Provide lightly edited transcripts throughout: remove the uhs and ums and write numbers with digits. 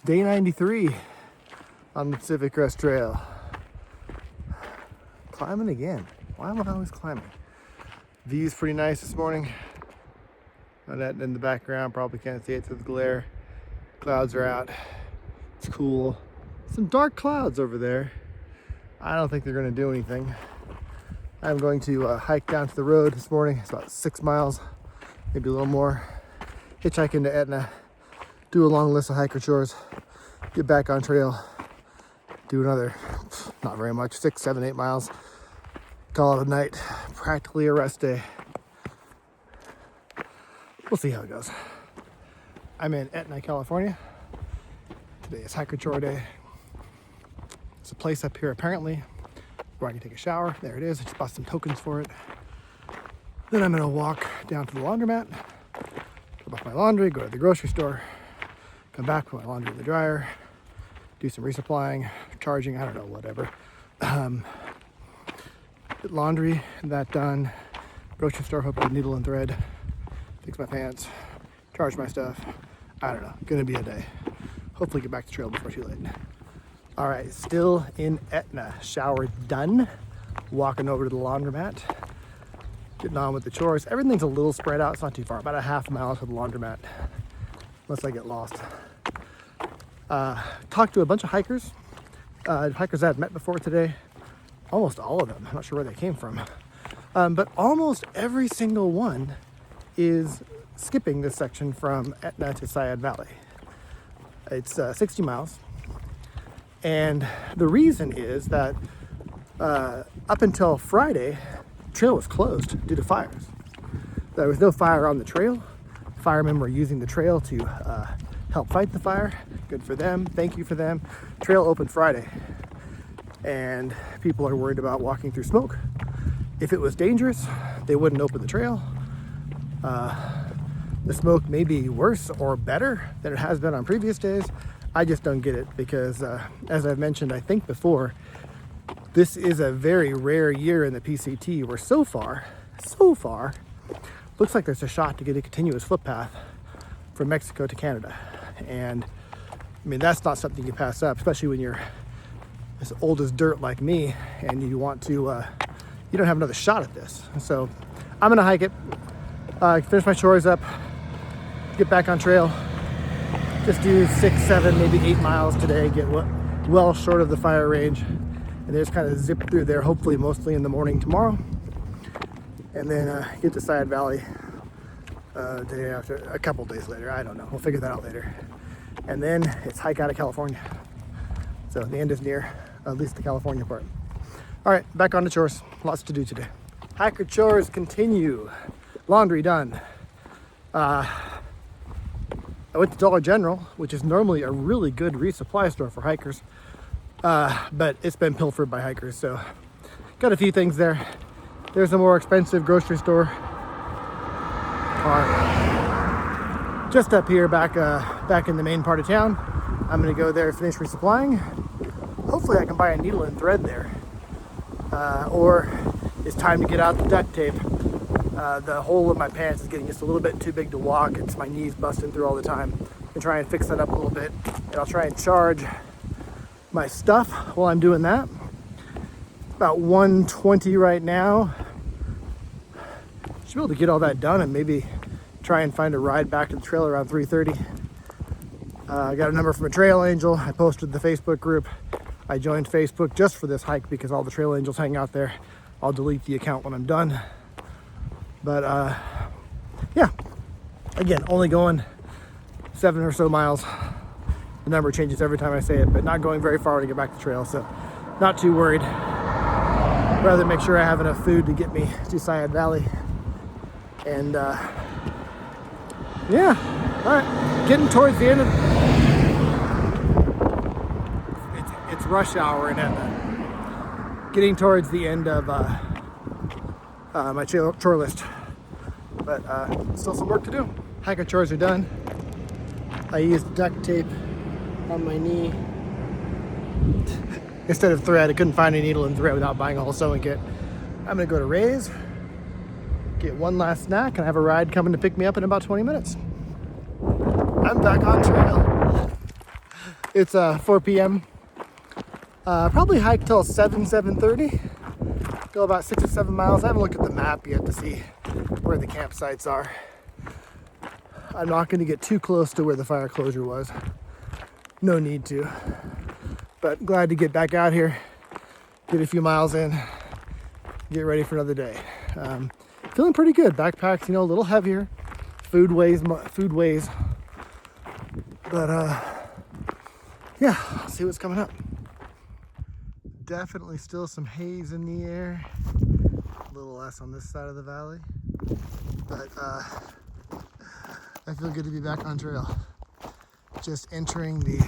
Day 93 on the Pacific Crest Trail. Climbing again. Why am I always climbing? View's pretty nice this morning. That in the background, probably can't see it through the glare. Clouds are out. It's cool. Some dark clouds over there. I don't think they're going to do anything. I'm going to hike down to the road this morning. It's about 6 miles, maybe a little more. Hitchhike into Etna. Do a long list of hiker chores. Get back on trail. Do another, not very much, 6, 7, 8 miles. Call it a night. Practically a rest day. We'll see how it goes. I'm in Etna, California. Today is hiker chore day. There's a place up here apparently where I can take a shower. There it is. I just bought some tokens for it. Then I'm gonna walk down to the laundromat, drop off my laundry, go to the grocery store, come back, put my laundry in the dryer, do some resupplying, charging, I don't know, whatever. Get laundry, that done. Grocery store, hook up a needle and thread, fix my pants, charge my stuff. I don't know, gonna be a day. Hopefully get back to trail before too late. All right, still in Etna. Shower done. Walking over to the laundromat. Getting on with the chores. Everything's a little spread out. It's not too far. About a half mile to the laundromat. Unless I get lost. Talked to a bunch of hikers. Hikers I had met before today. Almost all of them. I'm not sure where they came from. But almost every single one is skipping this section from Etna to Sayad Valley. It's 60 miles. And the reason is that up until Friday, the trail was closed due to fires. There was no fire on the trail. Firemen were using the trail to help fight the fire. Good for them. Thank you for them. Trail opened Friday. And people are worried about walking through smoke. If it was dangerous, they wouldn't open the trail. The smoke may be worse or better than it has been on previous days. I just don't get it because, as I've mentioned, I think before, this is a very rare year in the PCT where so far, looks like there's a shot to get a continuous footpath from Mexico to Canada. And I mean, that's not something you pass up, especially when you're as old as dirt like me and you want to, you don't have another shot at this. So I'm gonna hike it, finish my chores up, get back on trail. Just do 6, 7, maybe 8 miles today, get well short of the fire range, and just kind of zip through there, hopefully mostly in the morning tomorrow. And then get to Sayad Valley the day after, a couple days later, I don't know, we'll figure that out later. And then it's hike out of California. So the end is near, at least the California part. All right, back on to chores, lots to do today. Hiker chores continue. Laundry done. I went to Dollar General, which is normally a really good resupply store for hikers, but it's been pilfered by hikers, so got a few things there. There's a more expensive grocery store just up here, back in the main part of town. I'm gonna go there, finish resupplying. Hopefully I can buy a needle and thread there, or it's time to get out the duct tape. The hole in my pants is getting just a little bit too big to walk. It's my knees busting through all the time. And try and fix that up a little bit. And I'll try and charge my stuff while I'm doing that. About 1:20 right now. Should be able to get all that done and maybe try and find a ride back to the trail around 3:30. I got a number from a trail angel. I posted the Facebook group. I joined Facebook just for this hike because all the trail angels hang out there. I'll delete the account when I'm done. But yeah, again, only going 7 or so miles. The number changes every time I say it, but not going very far to get back to trail, so not too worried. Rather make sure I have enough food to get me to Sayad Valley. And yeah, all right, getting towards the end of it's rush hour in Etna. Getting towards the end of my chore list, but still some work to do. Hiker chores are done. I used duct tape on my knee instead of thread. I couldn't find a needle and thread without buying a whole sewing kit. I'm gonna go to Ray's, get one last snack, and I have a ride coming to pick me up in about 20 minutes. I'm back on trail. It's 4 p.m. Probably hike till 7:30. Go about 6 or 7 miles. I haven't looked at the map yet to see where the campsites are. I'm not going to get too close to where the fire closure was. No need to. But glad to get back out here, get a few miles in, get ready for another day. Feeling pretty good. Backpack's, a little heavier. Food weighs. But yeah, I'll see what's coming up. Definitely still some haze in the air. A little less on this side of the valley. But I feel good to be back on trail. Just entering the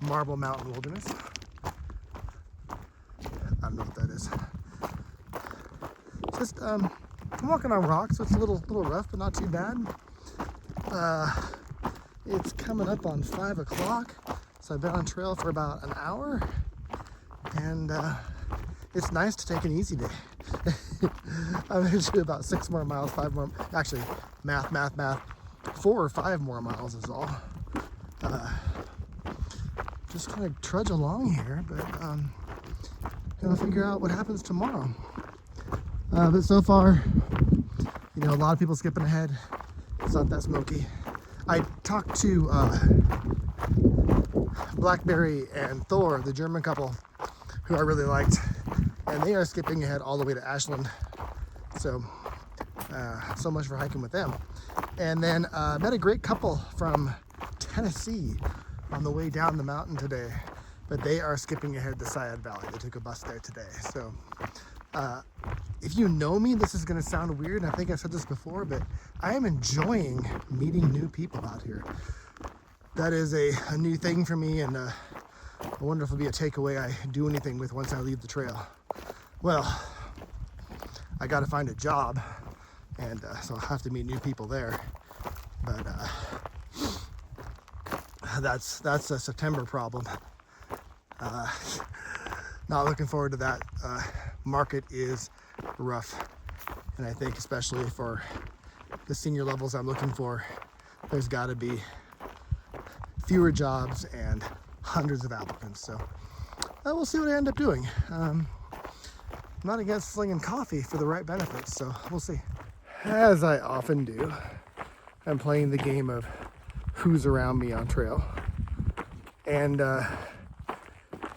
Marble Mountain Wilderness. I don't know what that is. Just I'm walking on rocks, so it's a little rough, but not too bad. It's coming up on 5 o'clock, so I've been on trail for about an hour, and it's nice to take an easy day. I'm going to do about 6 more miles, 5 more, actually, math, 4 or 5 more miles is all. Just kind of trudge along here, but gonna figure out what happens tomorrow. But so far, a lot of people skipping ahead. It's not that smoky. I talked to Blackberry and Thor, the German couple, who I really liked, and they are skipping ahead all the way to Ashland. So much for hiking with them. And then met a great couple from Tennessee on the way down the mountain today, but they are skipping ahead to Sayad Valley. They took a bus there today. So if you know me, this is going to sound weird, and I think I've said this before, but I am enjoying meeting new people out here. That is a new thing for me, and I wonder if it'll be a takeaway I do anything with once I leave the trail. Well, I got to find a job, and so I'll have to meet new people there. But that's a September problem. Not looking forward to that. Market is rough, and I think especially for the senior levels I'm looking for, there's got to be fewer jobs and hundreds of applicants. So we'll see what I end up doing. I'm not against slinging coffee for the right benefits, so we'll see. As I often do, I'm playing the game of who's around me on trail, and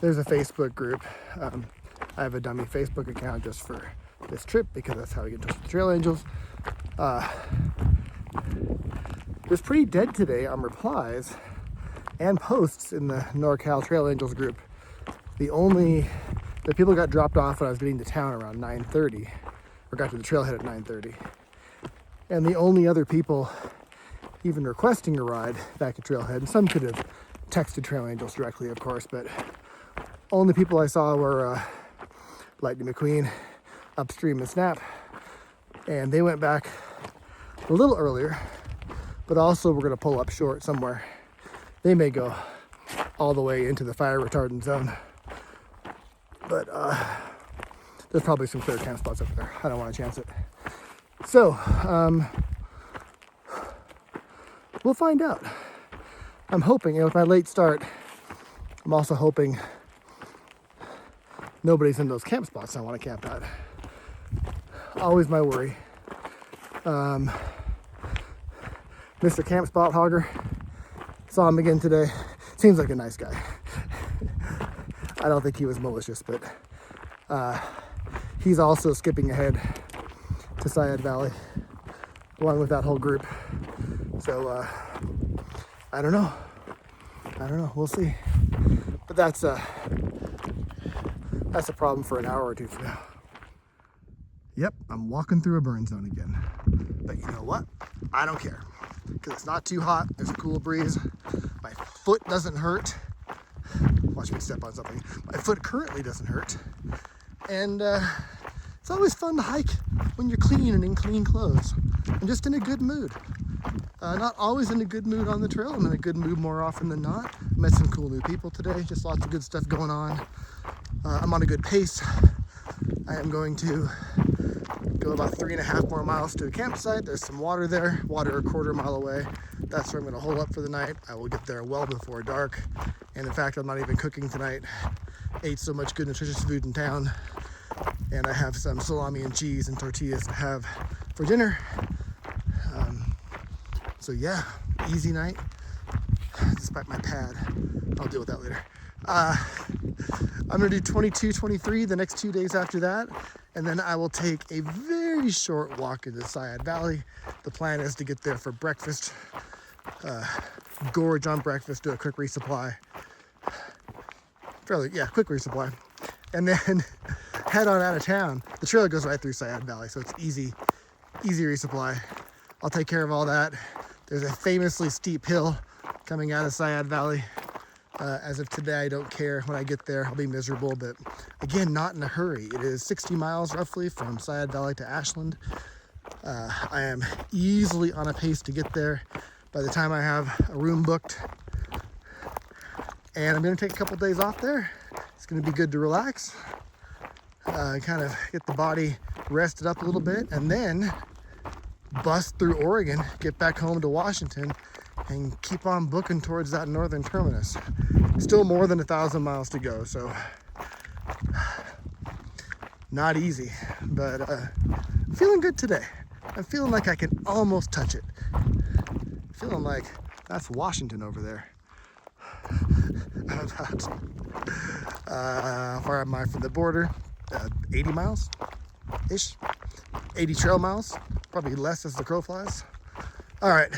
there's a Facebook group. I have a dummy Facebook account just for this trip because that's how I get in touch with the Trail Angels. It was pretty dead today on replies and posts in the NorCal Trail Angels group. The people got dropped off when I was getting to town around 9:30, or got to the trailhead at 9:30. And the only other people even requesting a ride back to trailhead, and some could have texted Trail Angels directly, of course, but only people I saw were Lightning McQueen, Upstream, and Snap. And they went back a little earlier, but also we're going to pull up short somewhere. They may go all the way into the fire retardant zone, but there's probably some clear camp spots over there. I don't want to chance it. So we'll find out. I'm hoping, with my late start, I'm also hoping nobody's in those camp spots I want to camp at. Always my worry. Mr. Camp Spot Hogger, saw him again today. Seems like a nice guy. I don't think he was malicious, but he's also skipping ahead to Sayad Valley along with that whole group. So I don't know. We'll see. But that's a problem for an hour or two from now. Yep, I'm walking through a burn zone again. But you know what? I don't care. Because it's not too hot. There's a cool breeze. My foot doesn't hurt. Watch me step on something. My foot currently doesn't hurt. And it's always fun to hike when you're clean and in clean clothes. I'm just in a good mood. Not always in a good mood on the trail. I'm in a good mood more often than not. Met some cool new people today. Just lots of good stuff going on. I'm on a good pace. I am going to go about 3.5 more miles to a campsite. There's some water there, water a quarter mile away. That's where I'm going to hole up for the night. I will get there well before dark. And in fact, I'm not even cooking tonight. Ate so much good nutritious food in town. And I have some salami and cheese and tortillas to have for dinner. So yeah, easy night, despite my pad. I'll deal with that later. I'm gonna do 22, 23 the next 2 days after that. And then I will take a very short walk into Sayad Valley. The plan is to get there for breakfast, gorge on breakfast, do a quick resupply. Quick resupply. And then head on out of town. The trail goes right through Sayad Valley, so it's easy resupply. I'll take care of all that. There's a famously steep hill coming out of Sayad Valley. As of today, I don't care. When I get there, I'll be miserable, but again, not in a hurry. It is 60 miles roughly from Sayad Valley to Ashland. I am easily on a pace to get there by the time I have a room booked. And I'm gonna take a couple days off there. It's gonna be good to relax, kind of get the body rested up a little bit, and then bust through Oregon, get back home to Washington, and keep on booking towards that northern terminus. Still more than 1,000 miles to go, so not easy, but feeling good today. I'm feeling like I can almost touch it. Feeling like that's Washington over there. About, how far am I from the border? 80 miles-ish. 80 trail miles, probably less as the crow flies. All right,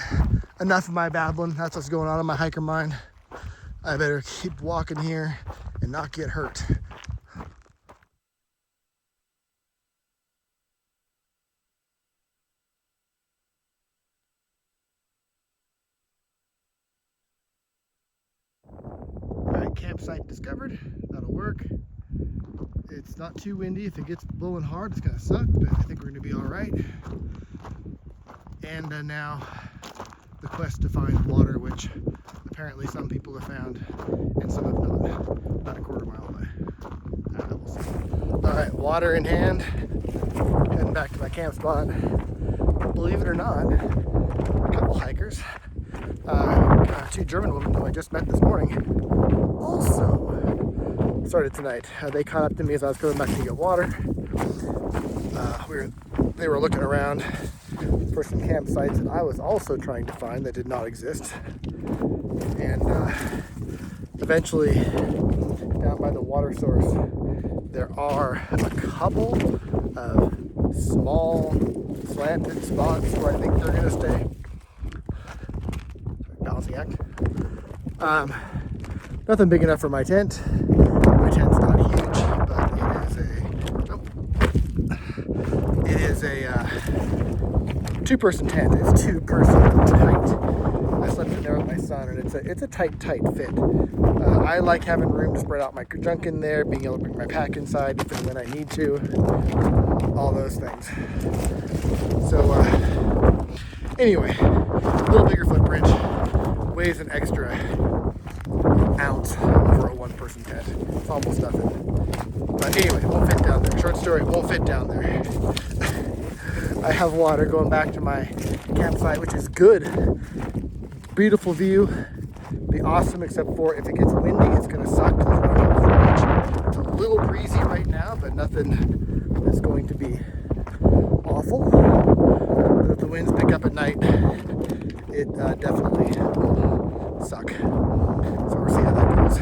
enough of my babbling. That's what's going on in my hiker mind. I better keep walking here and not get hurt. All right, campsite discovered. That'll work. It's not too windy. If it gets blowing hard, it's gonna suck, but I think we're gonna be all right. And now the quest to find water, which apparently some people have found and some have not. About a quarter mile away. We'll see. All right, water in hand. Heading back to my camp spot. Believe it or not, a couple hikers, two German women who I just met this morning, also started tonight. They caught up to me as I was coming back to get water. They were looking around for some campsites that I was also trying to find that did not exist. And eventually, down by the water source, there are a couple of small slanted spots where I think they're gonna stay. Balancing act. Nothing big enough for my tent. My tent's not huge, but it is a two-person tent. It's two-person tight. I slept in there with my son, and it's a tight fit. I like having room to spread out my junk in there, being able to bring my pack inside if and when I need to, all those things. So anyway, a little bigger footprint, weighs an extra ounce for a one-person tent. It's almost nothing. But anyway, won't fit down there. Short story, won't fit down there. I have water going back to my campsite, which is good. Beautiful view. Be awesome, except for if it gets windy, it's gonna suck. It's a little breezy right now, but nothing that's going to be awful. But if the winds pick up at night, it definitely will suck. So we'll see how that goes.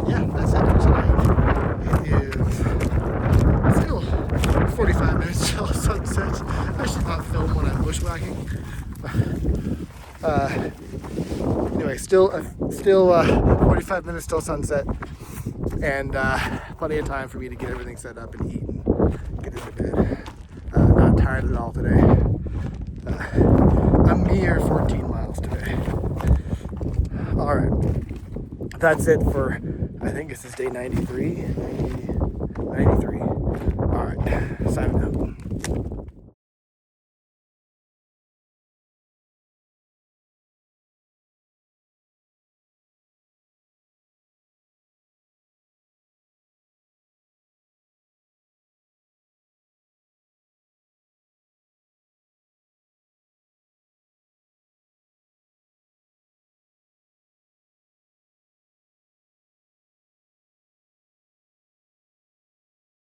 Yeah, that's it for tonight. It is still 45 minutes till sunset. I should not film when I'm bushwhacking. Anyway, still 45 minutes till sunset, and plenty of time for me to get everything set up and eat and get into bed. Not tired at all today. A mere 14 miles today. All right, that's it for, I think this is day 93. All right, signing out.